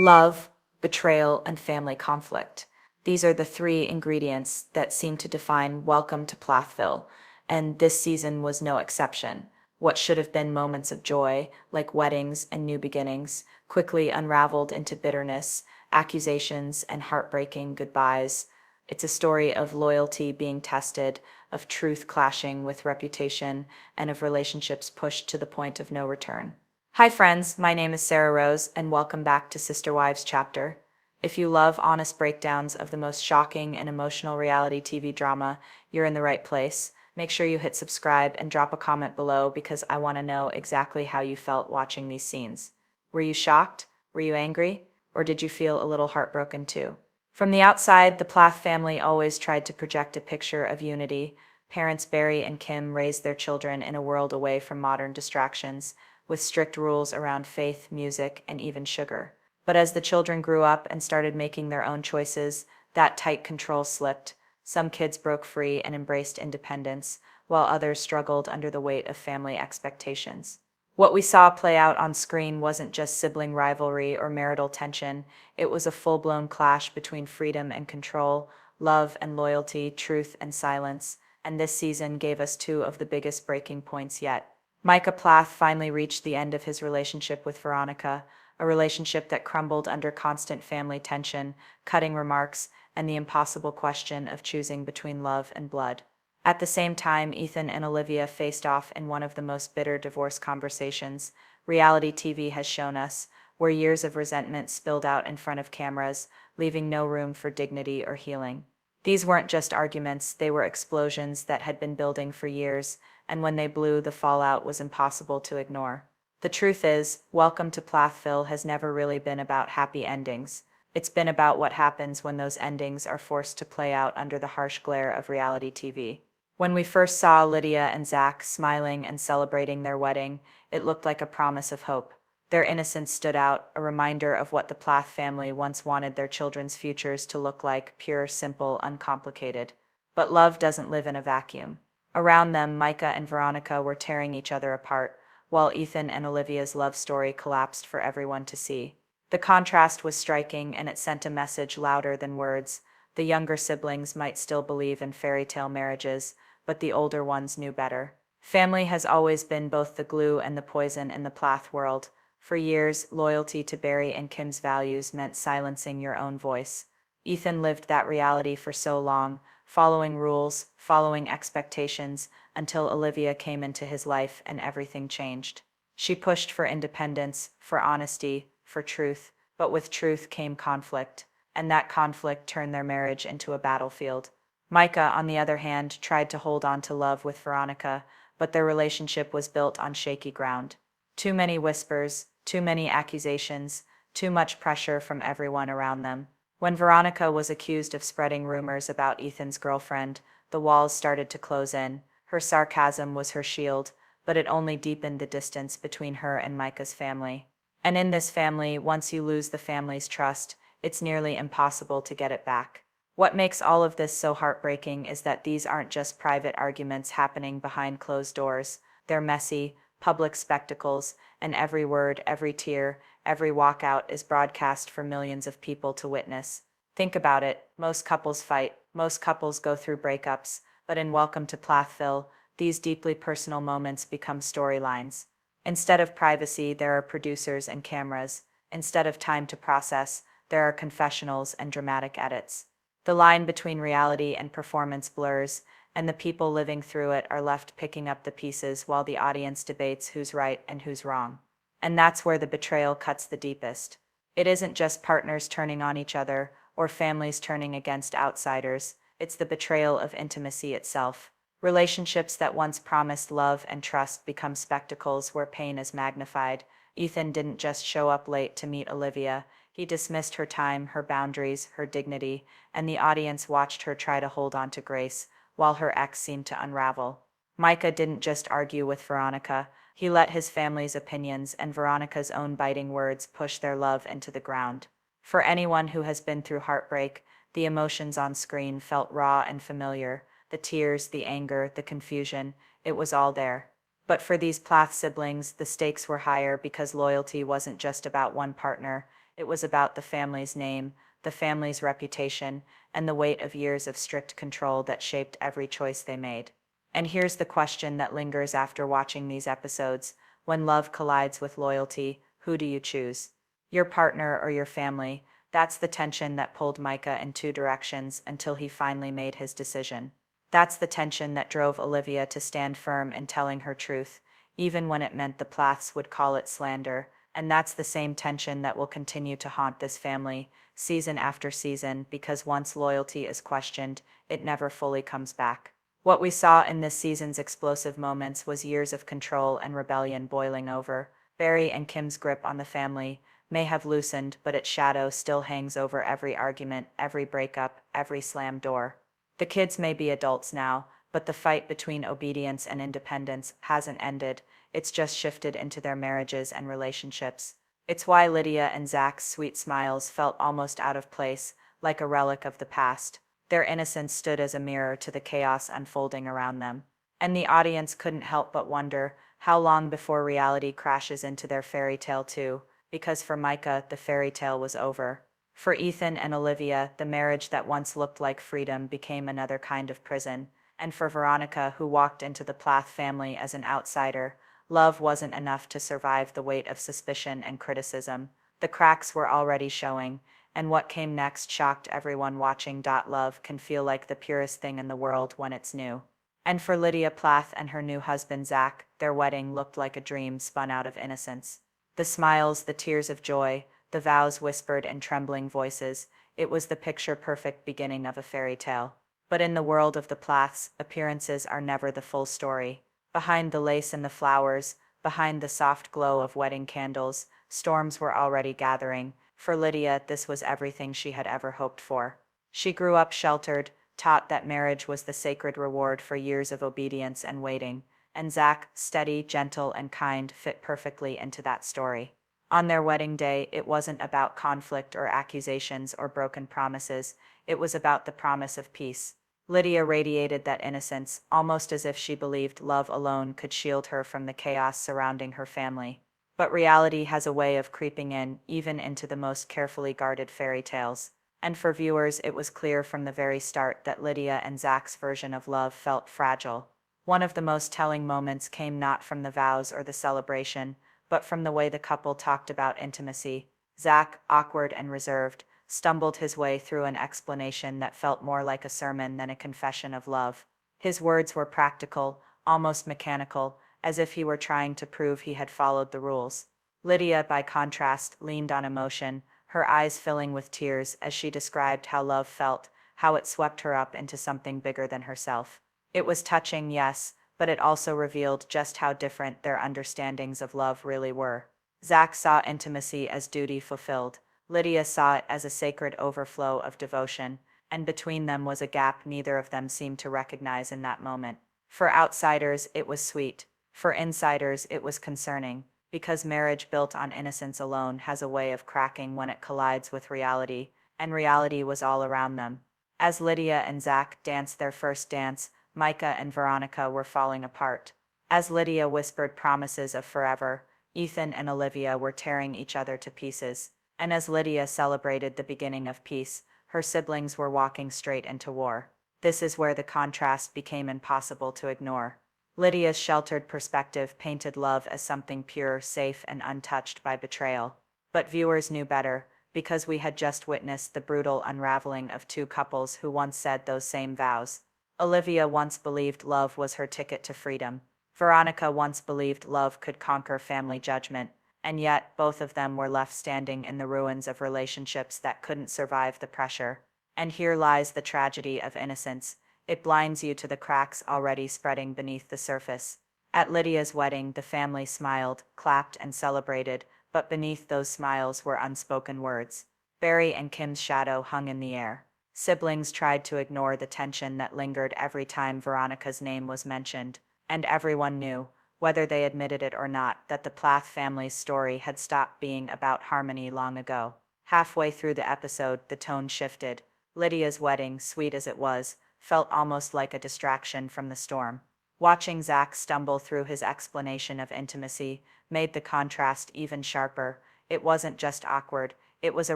Love, betrayal, and family conflict. These are the three ingredients that seem to define Welcome to Plathville, and this season was no exception. What should have been moments of joy, like weddings and new beginnings, quickly unraveled into bitterness, accusations, and heartbreaking goodbyes. It's a story of loyalty being tested, of truth clashing with reputation, and of relationships pushed to the point of no return. Hi, friends. My name is Sarah Rose, and welcome back to Sister Wives Chapter. If you love honest breakdowns of the most shocking and emotional reality TV drama, you're in the right place. Make sure you hit subscribe and drop a comment below because I want to know exactly how you felt watching these scenes. Were you shocked? Were you angry? Or did you feel a little heartbroken too? From the outside, the Plath family always tried to project a picture of unity. Parents Barry and Kim raised their children in a world away from modern distractions, with strict rules around faith, music, and even sugar. But as the children grew up and started making their own choices, that tight control slipped. Some kids broke free and embraced independence, while others struggled under the weight of family expectations. What we saw play out on screen wasn't just sibling rivalry or marital tension, it was a full-blown clash between freedom and control, love and loyalty, truth and silence, and this season gave us two of the biggest breaking points yet. Micah Plath finally reached the end of his relationship with Veronica, a relationship that crumbled under constant family tension, cutting remarks, and the impossible question of choosing between love and blood. At the same time, Ethan and Olivia faced off in one of the most bitter divorce conversations reality TV has shown us, where years of resentment spilled out in front of cameras, leaving no room for dignity or healing. These weren't just arguments, they were explosions that had been building for years, and when they blew, the fallout was impossible to ignore. The truth is, Welcome to Plathville has never really been about happy endings. It's been about what happens when those endings are forced to play out under the harsh glare of reality TV. When we first saw Lydia and Zach smiling and celebrating their wedding, it looked like a promise of hope. Their innocence stood out, a reminder of what the Plath family once wanted their children's futures to look like, pure, simple, uncomplicated. But love doesn't live in a vacuum. Around them, Micah and Veronica were tearing each other apart, while Ethan and Olivia's love story collapsed for everyone to see. The contrast was striking, and it sent a message louder than words. The younger siblings might still believe in fairy tale marriages, but the older ones knew better. Family has always been both the glue and the poison in the Plath world. For years, loyalty to Barry and Kim's values meant silencing your own voice. Ethan lived that reality for so long, following rules, following expectations, until Olivia came into his life and everything changed. She pushed for independence, for honesty, for truth, but with truth came conflict, and that conflict turned their marriage into a battlefield. Micah, on the other hand, tried to hold on to love with Veronica, but their relationship was built on shaky ground. Too many whispers, too many accusations, too much pressure from everyone around them. When Veronica was accused of spreading rumors about Ethan's girlfriend, the walls started to close in. Her sarcasm was her shield, but it only deepened the distance between her and Micah's family. And in this family, once you lose the family's trust, it's nearly impossible to get it back. What makes all of this so heartbreaking is that these aren't just private arguments happening behind closed doors. They're messy, public spectacles, and every word, every tear, every walkout is broadcast for millions of people to witness. Think about it, most couples fight, most couples go through breakups, but in Welcome to Plathville, these deeply personal moments become storylines. Instead of privacy, there are producers and cameras. Instead of time to process, there are confessionals and dramatic edits. The line between reality and performance blurs, and the people living through it are left picking up the pieces while the audience debates who's right and who's wrong. And that's where the betrayal cuts the deepest. It isn't just partners turning on each other or families turning against outsiders, it's the betrayal of intimacy itself. Relationships that once promised love and trust become spectacles where pain is magnified. Ethan didn't just show up late to meet Olivia, he dismissed her time, her boundaries, her dignity, and the audience watched her try to hold on to grace, while her ex seemed to unravel. Micah didn't just argue with Veronica, he let his family's opinions and Veronica's own biting words push their love into the ground. For anyone who has been through heartbreak, the emotions on screen felt raw and familiar. The tears, the anger, the confusion, it was all there. But for these Plath siblings, the stakes were higher because loyalty wasn't just about one partner, It was about the family's name, the family's reputation, and the weight of years of strict control that shaped every choice they made. And here's the question that lingers after watching these episodes: when love collides with loyalty, who do you choose? Your partner or your family? That's the tension that pulled Micah in two directions until he finally made his decision. That's the tension that drove Olivia to stand firm in telling her truth, even when it meant the Plaths would call it slander, and that's the same tension that will continue to haunt this family, season after season, because once loyalty is questioned, it never fully comes back. What we saw in this season's explosive moments was years of control and rebellion boiling over. Barry and Kim's grip on the family may have loosened, but its shadow still hangs over every argument, every breakup, every slammed door. The kids may be adults now, but the fight between obedience and independence hasn't ended. It's just shifted into their marriages and relationships. It's why Lydia and Zach's sweet smiles felt almost out of place, like a relic of the past. Their innocence stood as a mirror to the chaos unfolding around them. And the audience couldn't help but wonder how long before reality crashes into their fairy tale too, because for Micah, the fairy tale was over. For Ethan and Olivia, the marriage that once looked like freedom became another kind of prison. And for Veronica, who walked into the Plath family as an outsider, love wasn't enough to survive the weight of suspicion and criticism. The cracks were already showing, and what came next shocked everyone watching. Love can feel like the purest thing in the world when it's new. And for Lydia Plath and her new husband Zach, their wedding looked like a dream spun out of innocence. The smiles, the tears of joy, the vows whispered in trembling voices, it was the picture-perfect beginning of a fairy tale. But in the world of the Plaths, appearances are never the full story. Behind the lace and the flowers, behind the soft glow of wedding candles, storms were already gathering. For Lydia, this was everything she had ever hoped for. She grew up sheltered, taught that marriage was the sacred reward for years of obedience and waiting, and Zach, steady, gentle, and kind, fit perfectly into that story. On their wedding day, it wasn't about conflict or accusations or broken promises, it was about the promise of peace. Lydia radiated that innocence, almost as if she believed love alone could shield her from the chaos surrounding her family. But reality has a way of creeping in, even into the most carefully guarded fairy tales. And for viewers, it was clear from the very start that Lydia and Zach's version of love felt fragile. One of the most telling moments came not from the vows or the celebration, but from the way the couple talked about intimacy. Zach, awkward and reserved, stumbled his way through an explanation that felt more like a sermon than a confession of love. His words were practical, almost mechanical, as if he were trying to prove he had followed the rules. Lydia, by contrast, leaned on emotion, her eyes filling with tears as she described how love felt, how it swept her up into something bigger than herself. It was touching, yes, but it also revealed just how different their understandings of love really were. Zach saw intimacy as duty fulfilled. Lydia saw it as a sacred overflow of devotion, and between them was a gap neither of them seemed to recognize in that moment. For outsiders, it was sweet. For insiders, it was concerning, because marriage built on innocence alone has a way of cracking when it collides with reality, and reality was all around them. As Lydia and Zach danced their first dance, Micah and Veronica were falling apart. As Lydia whispered promises of forever, Ethan and Olivia were tearing each other to pieces. And as Lydia celebrated the beginning of peace, her siblings were walking straight into war. This is where the contrast became impossible to ignore. Lydia's sheltered perspective painted love as something pure, safe, and untouched by betrayal. But viewers knew better, because we had just witnessed the brutal unraveling of two couples who once said those same vows. Olivia once believed love was her ticket to freedom. Veronica once believed love could conquer family judgment, and yet both of them were left standing in the ruins of relationships that couldn't survive the pressure. And here lies the tragedy of innocence. It blinds you to the cracks already spreading beneath the surface. At Lydia's wedding, the family smiled, clapped, and celebrated, but beneath those smiles were unspoken words. Barry and Kim's shadow hung in the air. Siblings tried to ignore the tension that lingered every time Veronica's name was mentioned, and everyone knew, whether they admitted it or not, that the Plath family's story had stopped being about harmony long ago. Halfway through the episode, the tone shifted. Lydia's wedding, sweet as it was, felt almost like a distraction from the storm. Watching Zach stumble through his explanation of intimacy made the contrast even sharper. It wasn't just awkward, It was a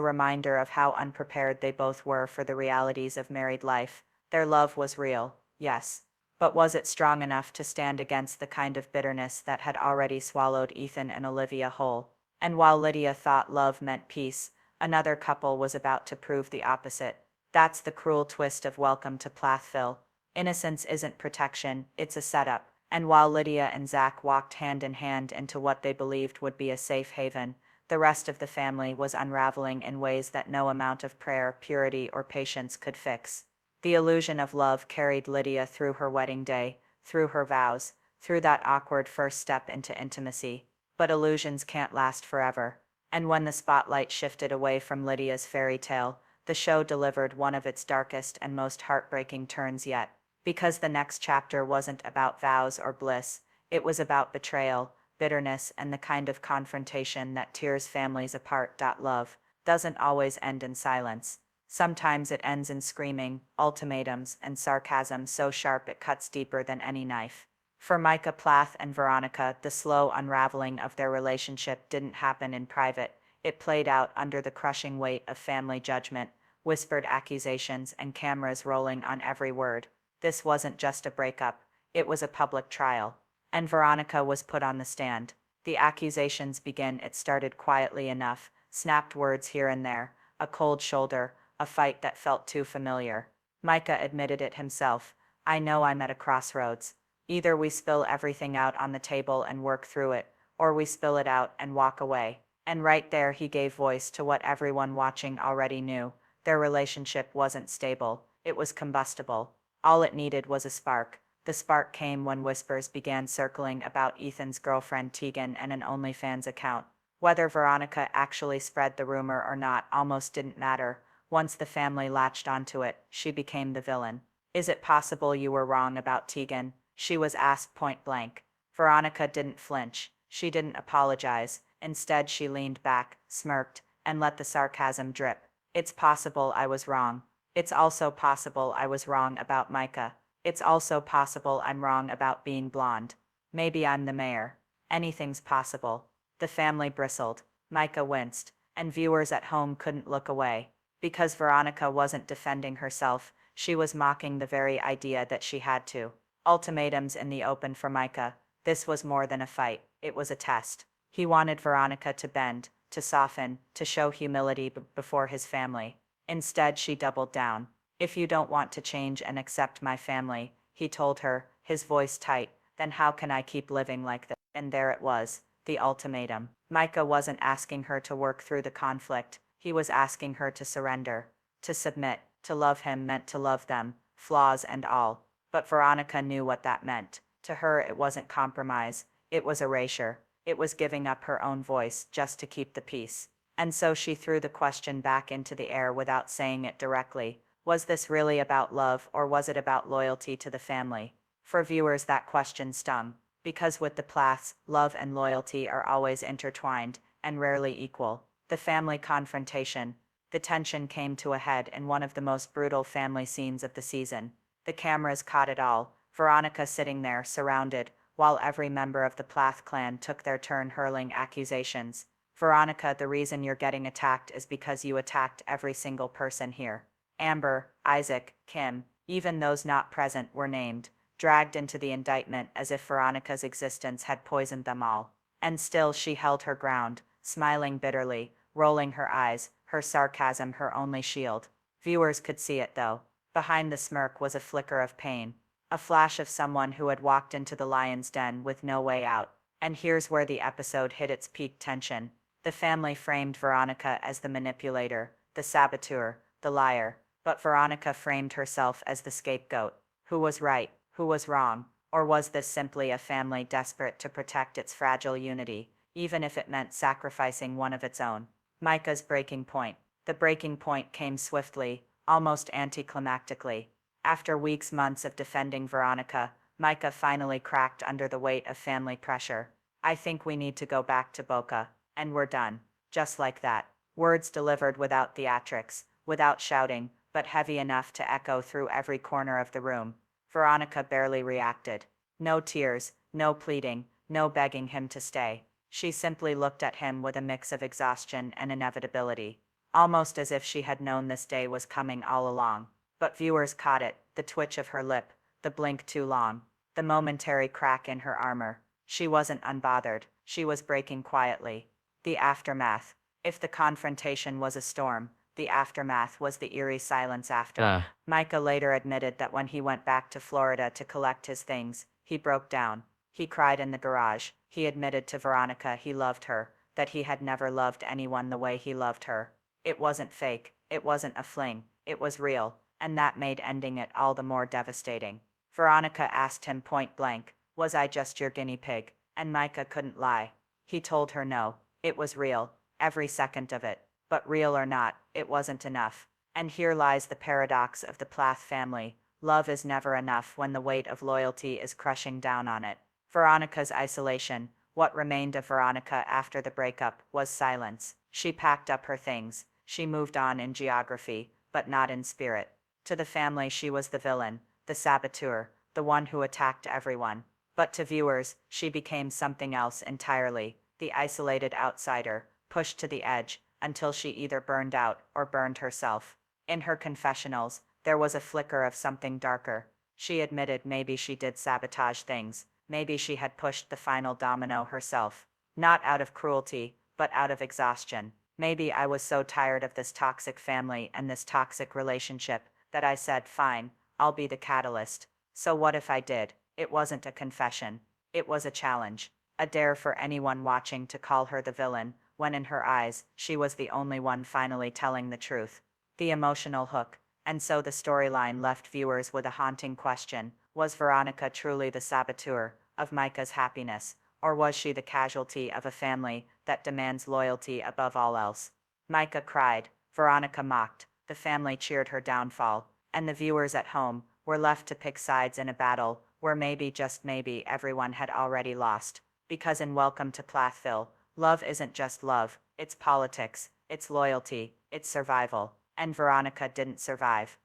reminder of how unprepared they both were for the realities of married life. Their love was real, yes. But was it strong enough to stand against the kind of bitterness that had already swallowed Ethan and Olivia whole? And while Lydia thought love meant peace, another couple was about to prove the opposite. That's the cruel twist of Welcome to Plathville. Innocence isn't protection, it's a setup. And while Lydia and Zach walked hand in hand into what they believed would be a safe haven, the rest of the family was unraveling in ways that no amount of prayer, purity, or patience could fix. The illusion of love carried Lydia through her wedding day, through her vows, through that awkward first step into intimacy. But illusions can't last forever. And when the spotlight shifted away from Lydia's fairy tale, the show delivered one of its darkest and most heartbreaking turns yet. Because the next chapter wasn't about vows or bliss, it was about betrayal, bitterness, and the kind of confrontation that tears families apart. Love doesn't always end in silence. Sometimes it ends in screaming, ultimatums, and sarcasm so sharp it cuts deeper than any knife. For Micah, Plath, and Veronica, the slow unraveling of their relationship didn't happen in private. It played out under the crushing weight of family judgment, whispered accusations, and cameras rolling on every word. This wasn't just a breakup, it was a public trial. And Veronica was put on the stand. The accusations began. It started quietly enough, snapped words here and there, a cold shoulder, a fight that felt too familiar. Micah admitted it himself. I know I'm at a crossroads. Either we spill everything out on the table and work through it, or we spill it out and walk away. And right there he gave voice to what everyone watching already knew. Their relationship wasn't stable, it was combustible. All it needed was a spark. The spark came when whispers began circling about Ethan's girlfriend Tegan and an OnlyFans account. Whether Veronica actually spread the rumor or not almost didn't matter. Once the family latched onto it, she became the villain. Is it possible you were wrong about Tegan? She was asked point blank. Veronica didn't flinch. She didn't apologize. Instead, she leaned back, smirked, and let the sarcasm drip. It's possible I was wrong. It's also possible I was wrong about Micah. It's also possible I'm wrong about being blonde. Maybe I'm the mayor. Anything's possible. The family bristled. Micah winced, and viewers at home couldn't look away. Because Veronica wasn't defending herself, she was mocking the very idea that she had to. Ultimatums in the open for Micah. This was more than a fight, it was a test. He wanted Veronica to bend, to soften, to show humility before his family. Instead, she doubled down. If you don't want to change and accept my family, he told her, his voice tight, then how can I keep living like this? And there it was, the ultimatum. Micah wasn't asking her to work through the conflict, he was asking her to surrender, to submit. To love him meant to love them, flaws and all. But Veronica knew what that meant. To her it wasn't compromise, it was erasure. It was giving up her own voice just to keep the peace. And so she threw the question back into the air without saying it directly. Was this really about love, or was it about loyalty to the family? For viewers, that question stung. Because with the Plaths, love and loyalty are always intertwined, and rarely equal. The family confrontation. The tension came to a head in one of the most brutal family scenes of the season. The cameras caught it all. Veronica sitting there, surrounded, while every member of the Plath clan took their turn hurling accusations. Veronica, the reason you're getting attacked is because you attacked every single person here. Amber, Isaac, Kim, even those not present were named, dragged into the indictment as if Veronica's existence had poisoned them all. And still she held her ground, smiling bitterly, rolling her eyes, her sarcasm her only shield. Viewers could see it though. Behind the smirk was a flicker of pain, a flash of someone who had walked into the lion's den with no way out. And here's where the episode hit its peak tension. The family framed Veronica as the manipulator, the saboteur, the liar. But Veronica framed herself as the scapegoat. Who was right? Who was wrong? Or was this simply a family desperate to protect its fragile unity, even if it meant sacrificing one of its own? Micah's breaking point. The breaking point came swiftly, almost anticlimactically. After months of defending Veronica, Micah finally cracked under the weight of family pressure. I think we need to go back to Boca, and we're done. Just like that. Words delivered without theatrics, without shouting, but heavy enough to echo through every corner of the room. Veronica barely reacted. No tears, no pleading, no begging him to stay. She simply looked at him with a mix of exhaustion and inevitability. almost as if she had known this day was coming all along. But viewers caught it, the twitch of her lip, the blink too long, the momentary crack in her armor. She wasn't unbothered, she was breaking quietly. The aftermath. If the confrontation was a storm, the aftermath was the eerie silence after. Micah later admitted that when he went back to Florida to collect his things, he broke down. He cried in the garage. He admitted to Veronica he loved her, that he had never loved anyone the way he loved her. It wasn't fake, it wasn't a fling, it was real, and that made ending it all the more devastating. Veronica asked him point blank, "Was I just your guinea pig?" And Micah couldn't lie. He told her no, it was real, every second of it. But real or not, it wasn't enough. And here lies the paradox of the Plath family. Love is never enough when the weight of loyalty is crushing down on it. Veronica's isolation, what remained of Veronica after the breakup, was silence. She packed up her things. She moved on in geography, but not in spirit. To the family she was the villain, the saboteur, the one who attacked everyone. But to viewers, she became something else entirely, the isolated outsider, pushed to the edge, until she either burned out or burned herself. In her confessionals, there was a flicker of something darker. She admitted maybe she did sabotage things, maybe she had pushed the final domino herself. Not out of cruelty, but out of exhaustion. Maybe I was so tired of this toxic family and this toxic relationship that I said, fine, I'll be the catalyst. So what if I did? It wasn't a confession. It was a challenge. A dare for anyone watching to call her the villain, when in her eyes, she was the only one finally telling the truth. The emotional hook. And so the storyline left viewers with a haunting question. Was Veronica truly the saboteur of Micah's happiness, or was she the casualty of a family that demands loyalty above all else? Micah cried, Veronica mocked, the family cheered her downfall, and the viewers at home were left to pick sides in a battle where maybe, just maybe, everyone had already lost. Because in Welcome to Plathville, love isn't just love, it's politics, it's loyalty, it's survival. And Veronica didn't survive.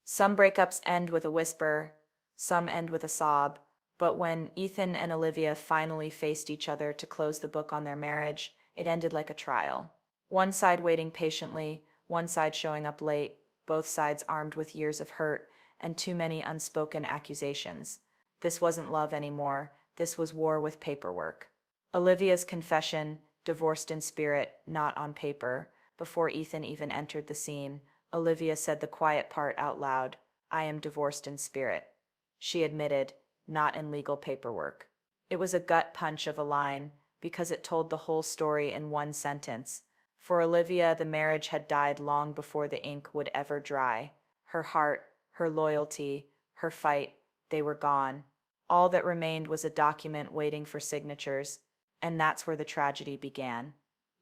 Some breakups end with a whisper, some end with a sob, but when Ethan and Olivia finally faced each other to close the book on their marriage, it ended like a trial. One side waiting patiently, one side showing up late, both sides armed with years of hurt and too many unspoken accusations. This wasn't love anymore, this was war with paperwork. Olivia's confession, divorced in spirit, not on paper. Before Ethan even entered the scene, Olivia said the quiet part out loud, I am divorced in spirit. She admitted, not in legal paperwork. It was a gut punch of a line, because it told the whole story in one sentence. For Olivia, the marriage had died long before the ink would ever dry. Her heart, her loyalty, her fight, they were gone. All that remained was a document waiting for signatures, and that's where the tragedy began.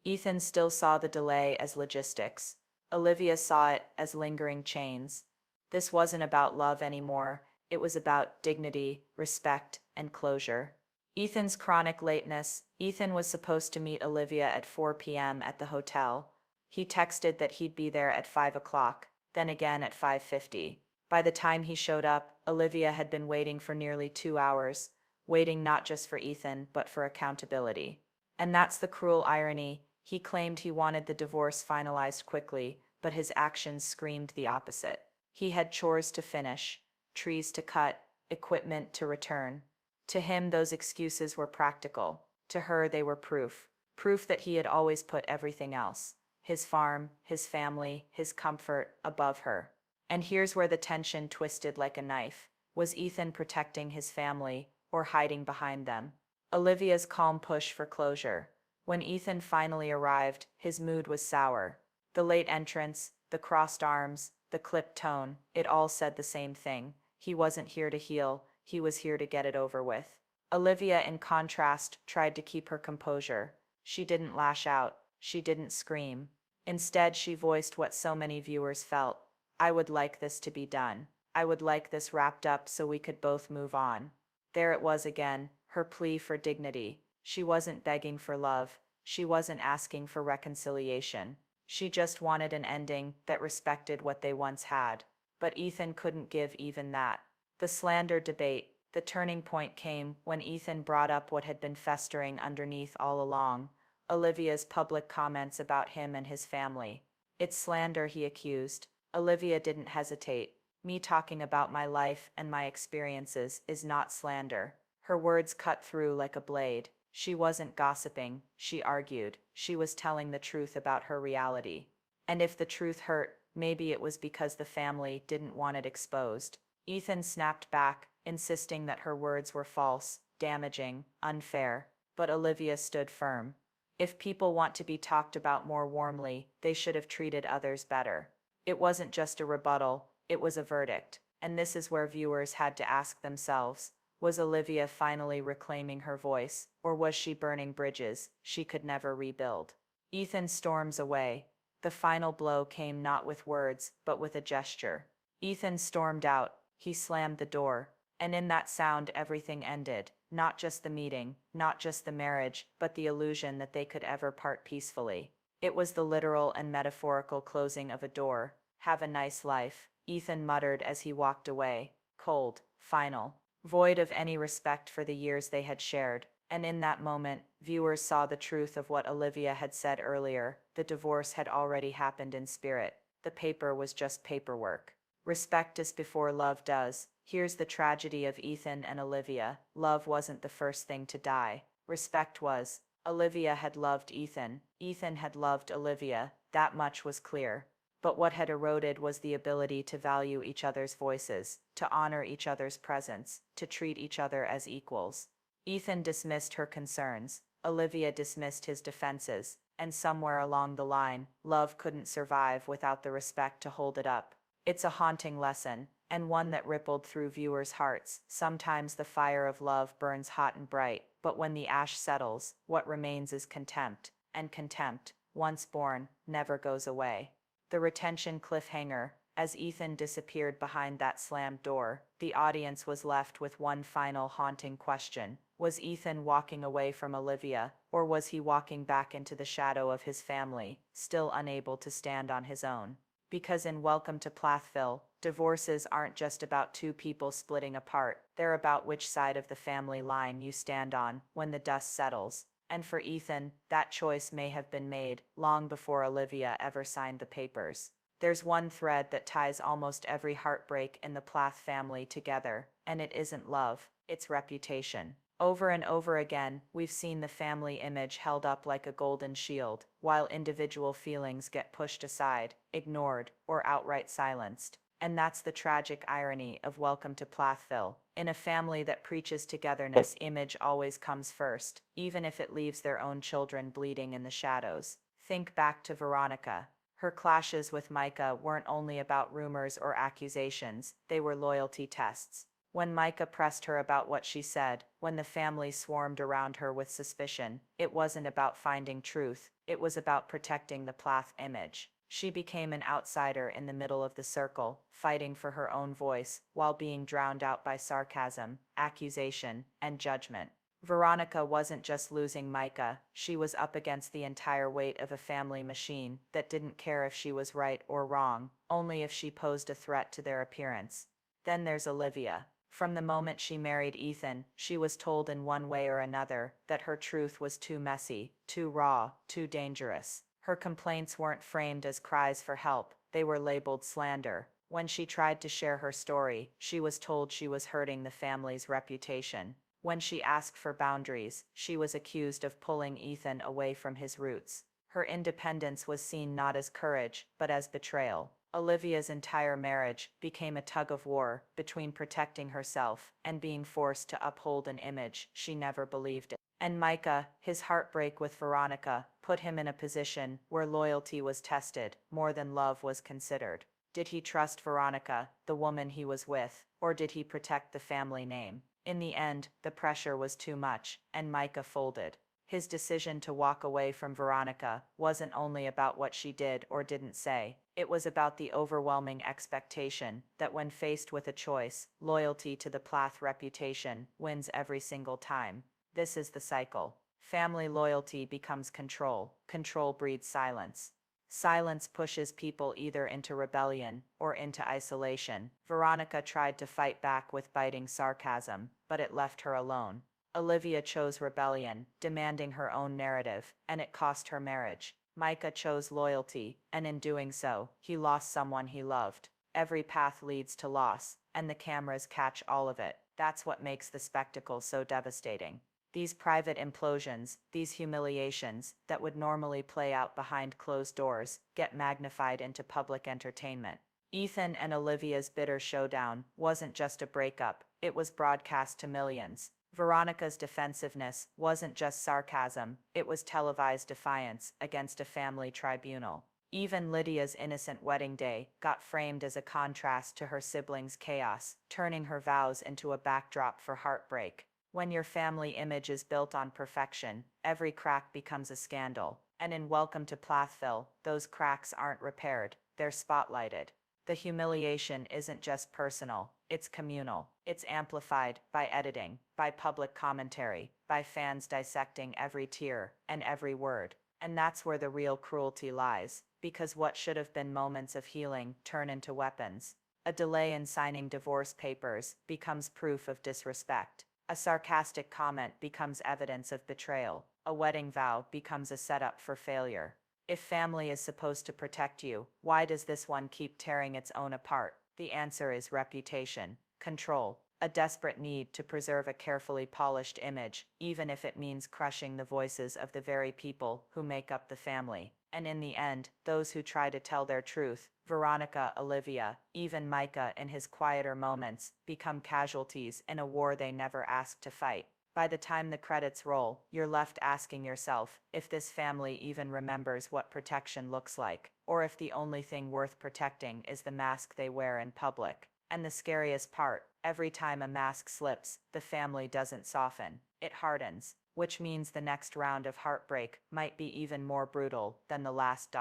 Ethan still saw the delay as logistics. Olivia saw it as lingering chains. This wasn't about love anymore. It was about dignity, respect, and closure. Ethan's chronic lateness. Ethan was supposed to meet Olivia at 4 p.m. at the hotel. He texted that he'd be there at 5 o'clock, then again at 5:50. By the time he showed up, Olivia had been waiting for nearly 2 hours, waiting not just for Ethan, but for accountability. And that's the cruel irony. He claimed he wanted the divorce finalized quickly, but his actions screamed the opposite. He had chores to finish, trees to cut, equipment to return. To him, those excuses were practical. To her, they were proof. Proof that he had always put everything else, his farm, his family, his comfort, above her. And here's where the tension twisted like a knife. Was Ethan protecting his family or hiding behind them? Olivia's calm push for closure. When Ethan finally arrived, his mood was sour. The late entrance, the crossed arms, the clipped tone, it all said the same thing. He wasn't here to heal, he was here to get it over with. Olivia, in contrast, tried to keep her composure. She didn't lash out, she didn't scream. Instead, she voiced what so many viewers felt. I would like this to be done. I would like this wrapped up so we could both move on. There it was again, her plea for dignity. She wasn't begging for love. She wasn't asking for reconciliation. She just wanted an ending that respected what they once had. But Ethan couldn't give even that. The slander debate, the turning point came when Ethan brought up what had been festering underneath all along, Olivia's public comments about him and his family. It's slander, he accused. Olivia didn't hesitate. Me talking about my life and my experiences is not slander. Her words cut through like a blade. She wasn't gossiping, she argued. She was telling the truth about her reality. And if the truth hurt, maybe it was because the family didn't want it exposed. Ethan snapped back, insisting that her words were false, damaging, unfair. But Olivia stood firm. If people want to be talked about more warmly, they should have treated others better. It wasn't just a rebuttal, it was a verdict. And this is where viewers had to ask themselves, was Olivia finally reclaiming her voice, or was she burning bridges she could never rebuild? Ethan storms away. The final blow came not with words, but with a gesture. Ethan stormed out. He slammed the door. And in that sound everything ended. Not just the meeting, not just the marriage, but the illusion that they could ever part peacefully. It was the literal and metaphorical closing of a door. Have a nice life, Ethan muttered as he walked away. Cold, final, void of any respect for the years they had shared. And in that moment, viewers saw the truth of what Olivia had said earlier. The divorce had already happened in spirit. The paper was just paperwork. Respect is before love does. Here's the tragedy of Ethan and Olivia. Love wasn't the first thing to die. Respect was. Olivia had loved Ethan. Ethan had loved Olivia. That much was clear. But what had eroded was the ability to value each other's voices, to honor each other's presence, to treat each other as equals. Ethan dismissed her concerns. Olivia dismissed his defenses. And somewhere along the line, love couldn't survive without the respect to hold it up. It's a haunting lesson, and one that rippled through viewers' hearts. Sometimes the fire of love burns hot and bright, but when the ash settles, what remains is contempt, and contempt, once born, never goes away. The retention cliffhanger. As Ethan disappeared behind that slammed door, the audience was left with one final haunting question. Was Ethan walking away from Olivia, or was he walking back into the shadow of his family, still unable to stand on his own? Because in Welcome to Plathville, divorces aren't just about two people splitting apart, they're about which side of the family line you stand on when the dust settles. And for Ethan, that choice may have been made long before Olivia ever signed the papers. There's one thread that ties almost every heartbreak in the Plath family together, and it isn't love, it's reputation. Over and over again, we've seen the family image held up like a golden shield, while individual feelings get pushed aside, ignored, or outright silenced. And that's the tragic irony of Welcome to Plathville. In a family that preaches togetherness, image always comes first, even if it leaves their own children bleeding in the shadows. Think back to Veronica. Her clashes with Micah weren't only about rumors or accusations, they were loyalty tests. When Micah pressed her about what she said, when the family swarmed around her with suspicion, it wasn't about finding truth, it was about protecting the Plath image. She became an outsider in the middle of the circle, fighting for her own voice, while being drowned out by sarcasm, accusation, and judgment. Veronica wasn't just losing Micah, she was up against the entire weight of a family machine that didn't care if she was right or wrong, only if she posed a threat to their appearance. Then there's Olivia. From the moment she married Ethan, she was told in one way or another that her truth was too messy, too raw, too dangerous. Her complaints weren't framed as cries for help, they were labeled slander. When she tried to share her story, she was told she was hurting the family's reputation. When she asked for boundaries, she was accused of pulling Ethan away from his roots. Her independence was seen not as courage, but as betrayal. Olivia's entire marriage became a tug-of-war between protecting herself and being forced to uphold an image she never believed in. And Micah, his heartbreak with Veronica, put him in a position where loyalty was tested more than love was considered. Did he trust Veronica, the woman he was with, or did he protect the family name? In the end, the pressure was too much, and Micah folded. His decision to walk away from Veronica wasn't only about what she did or didn't say, it was about the overwhelming expectation that when faced with a choice, loyalty to the Plath reputation wins every single time. This is the cycle. Family loyalty becomes control. Control breeds silence. Silence pushes people either into rebellion or into isolation. Veronica tried to fight back with biting sarcasm, but it left her alone. Olivia chose rebellion, demanding her own narrative, and it cost her marriage. Micah chose loyalty, and in doing so, he lost someone he loved. Every path leads to loss, and the cameras catch all of it. That's what makes the spectacle so devastating. These private implosions, these humiliations that would normally play out behind closed doors, get magnified into public entertainment. Ethan and Olivia's bitter showdown wasn't just a breakup, it was broadcast to millions. Veronica's defensiveness wasn't just sarcasm, it was televised defiance against a family tribunal. Even Lydia's innocent wedding day got framed as a contrast to her siblings' chaos, turning her vows into a backdrop for heartbreak. When your family image is built on perfection, every crack becomes a scandal. And in Welcome to Plathville, those cracks aren't repaired, they're spotlighted. The humiliation isn't just personal, it's communal. It's amplified by editing, by public commentary, by fans dissecting every tear and every word. And that's where the real cruelty lies, because what should have been moments of healing turn into weapons. A delay in signing divorce papers becomes proof of disrespect. A sarcastic comment becomes evidence of betrayal. A wedding vow becomes a setup for failure. If family is supposed to protect you, why does this one keep tearing its own apart? The answer is reputation, control, a desperate need to preserve a carefully polished image, even if it means crushing the voices of the very people who make up the family. And in the end, those who try to tell their truth, Veronica, Olivia, even Micah in his quieter moments, become casualties in a war they never asked to fight. By the time the credits roll, you're left asking yourself if this family even remembers what protection looks like, or if the only thing worth protecting is the mask they wear in public. And the scariest part, every time a mask slips, the family doesn't soften, it hardens, which means the next round of heartbreak might be even more brutal than the last.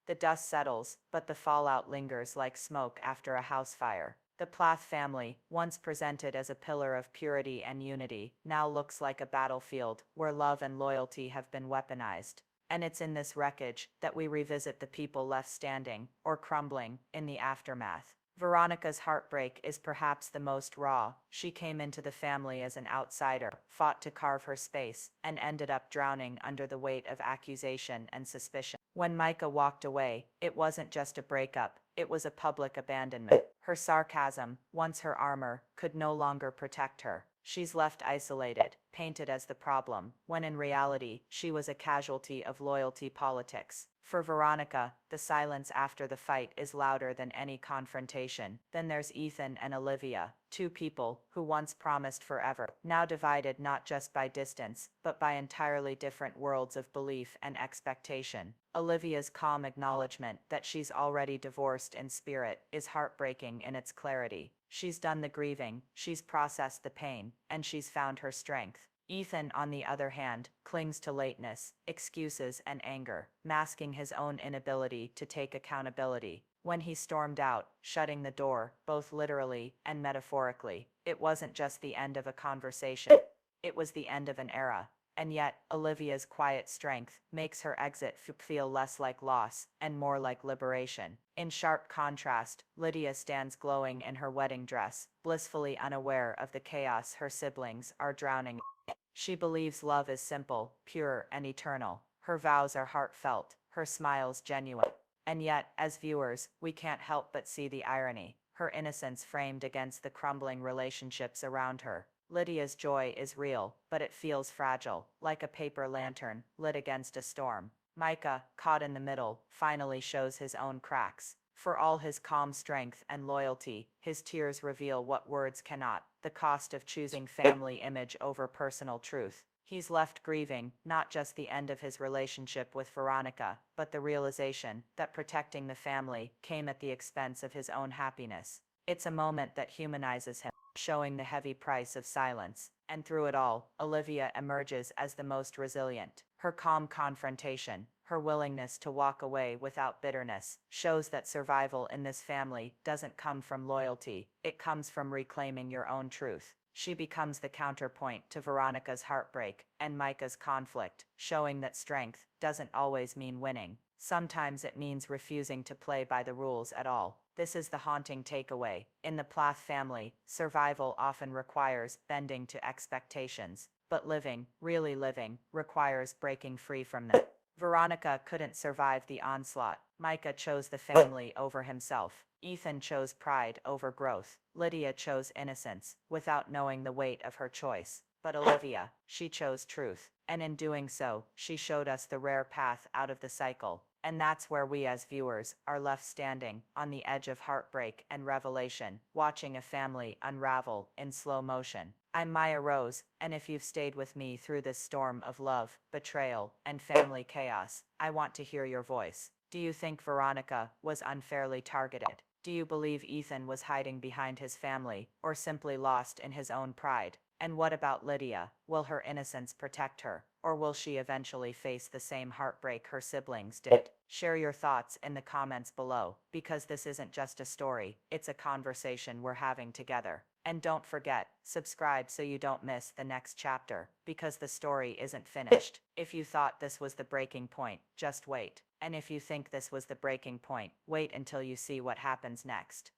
The dust settles, but the fallout lingers like smoke after a house fire. The Plath family, once presented as a pillar of purity and unity, now looks like a battlefield where love and loyalty have been weaponized. And it's in this wreckage that we revisit the people left standing, or crumbling, in the aftermath. Veronica's heartbreak is perhaps the most raw. She came into the family as an outsider, fought to carve her space, and ended up drowning under the weight of accusation and suspicion. When Micah walked away, it wasn't just a breakup, it was a public abandonment. Her sarcasm, once her armor, could no longer protect her. She's left isolated, painted as the problem, when in reality, she was a casualty of loyalty politics. For Veronica, the silence after the fight is louder than any confrontation. Then there's Ethan and Olivia, two people who once promised forever, now divided not just by distance, but by entirely different worlds of belief and expectation. Olivia's calm acknowledgement that she's already divorced in spirit is heartbreaking in its clarity. She's done the grieving, she's processed the pain, and she's found her strength. Ethan, on the other hand, clings to lateness, excuses, and anger, masking his own inability to take accountability. When he stormed out, shutting the door, both literally and metaphorically, it wasn't just the end of a conversation, it was the end of an era. And yet, Olivia's quiet strength makes her exit feel less like loss and more like liberation. In sharp contrast, Lydia stands glowing in her wedding dress, blissfully unaware of the chaos her siblings are drowning in. She believes love is simple, pure, and eternal. Her vows are heartfelt, her smiles genuine. And yet, as viewers, we can't help but see the irony, her innocence framed against the crumbling relationships around her. Lydia's joy is real, but it feels fragile, like a paper lantern lit against a storm. Micah, caught in the middle, finally shows his own cracks. For all his calm strength and loyalty, his tears reveal what words cannot, the cost of choosing family image over personal truth. He's left grieving, not just the end of his relationship with Veronica, but the realization that protecting the family came at the expense of his own happiness. It's a moment that humanizes him, showing the heavy price of silence. And through it all, Olivia emerges as the most resilient. Her calm confrontation, her willingness to walk away without bitterness, shows that survival in this family doesn't come from loyalty, it comes from reclaiming your own truth. She becomes the counterpoint to Veronica's heartbreak and Micah's conflict, showing that strength doesn't always mean winning. Sometimes it means refusing to play by the rules at all. This is the haunting takeaway. In the Plath family, survival often requires bending to expectations, but living, really living, requires breaking free from them. Veronica couldn't survive the onslaught. Micah chose the family over himself. Ethan chose pride over growth. Lydia chose innocence, without knowing the weight of her choice. But Olivia, she chose truth. And in doing so, she showed us the rare path out of the cycle. And that's where we as viewers are left standing, on the edge of heartbreak and revelation, watching a family unravel in slow motion. I'm Maya Rose, and if you've stayed with me through this storm of love, betrayal, and family chaos, I want to hear your voice. Do you think Veronica was unfairly targeted? Do you believe Ethan was hiding behind his family, or simply lost in his own pride? And what about Lydia? Will her innocence protect her, or will she eventually face the same heartbreak her siblings did? Share your thoughts in the comments below, because this isn't just a story, it's a conversation we're having together. And don't forget, subscribe so you don't miss the next chapter, because the story isn't finished. If you thought this was the breaking point, just wait. And if you think this was the breaking point, wait until you see what happens next.